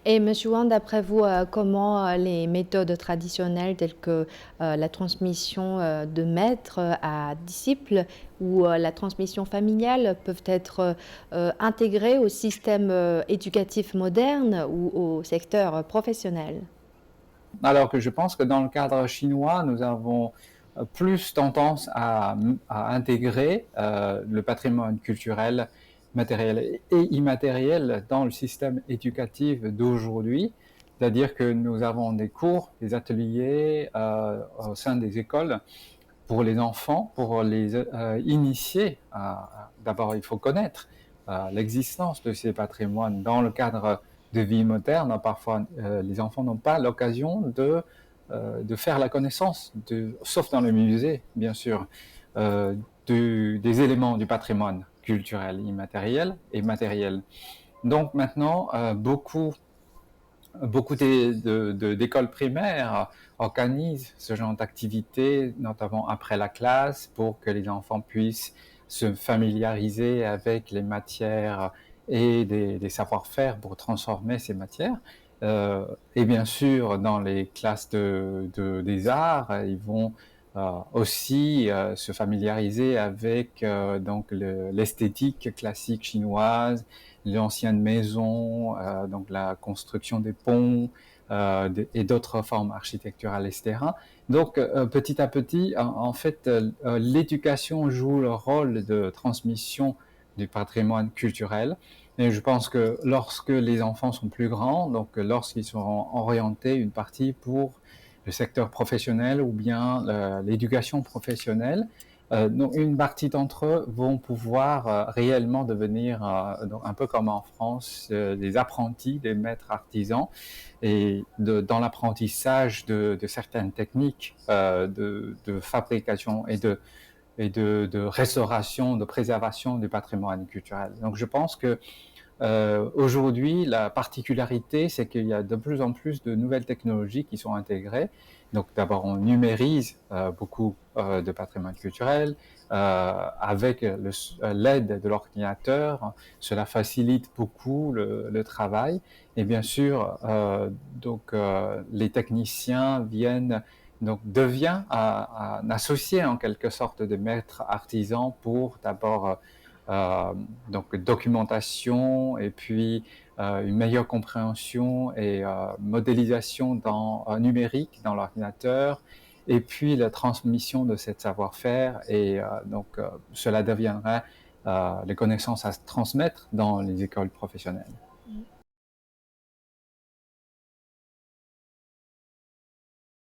Et Monsieur Wang, d'après vous, comment les méthodes traditionnelles telles que la transmission de maître à disciple ou la transmission familiale peuvent être intégrées au système éducatif moderne ou au secteur professionnel? Alors que je pense que dans le cadre chinois, nous avons plus tendance à intégrer le patrimoine culturel, matériel et immatériel dans le système éducatif d'aujourd'hui. C'est-à-dire que nous avons des cours, des ateliers au sein des écoles pour les enfants, pour les initier d'abord il faut connaître l'existence de ces patrimoines dans le cadre de vie moderne. Parfois, les enfants n'ont pas l'occasion de faire la connaissance, sauf dans le musée, bien sûr, euh, des éléments du patrimoine culturel, immatériel et matériel. Donc maintenant, beaucoup d'écoles primaires organisent ce genre d'activités, notamment après la classe, pour que les enfants puissent se familiariser avec les matières et des savoir-faire pour transformer ces matières. Et bien sûr, dans les classes des arts, ils vont aussi se familiariser avec donc l'esthétique classique chinoise, l'ancienne maison, donc la construction des ponts et d'autres formes architecturales, etc. Donc petit à petit, en fait, l'éducation joue le rôle de transmission du patrimoine culturel. Et je pense que lorsque les enfants sont plus grands, donc lorsqu'ils seront orientés une partie pour le secteur professionnel ou bien l'éducation professionnelle, donc une partie d'entre eux vont pouvoir réellement devenir, un peu comme en France, des apprentis, des maîtres artisans, et dans l'apprentissage de certaines techniques de fabrication et de restauration, de préservation du patrimoine culturel. Donc je pense que aujourd'hui, la particularité, c'est qu'il y a de plus en plus de nouvelles technologies qui sont intégrées. Donc d'abord, on numérise beaucoup de patrimoine culturel avec l'aide de l'ordinateur. Cela facilite beaucoup le travail. Et bien sûr, les techniciens devient un associé en quelque sorte de maître artisan pour d'abord donc documentation et puis une meilleure compréhension et modélisation numérique dans l'ordinateur et puis la transmission de cette savoir-faire et cela deviendrait les connaissances à transmettre dans les écoles professionnelles.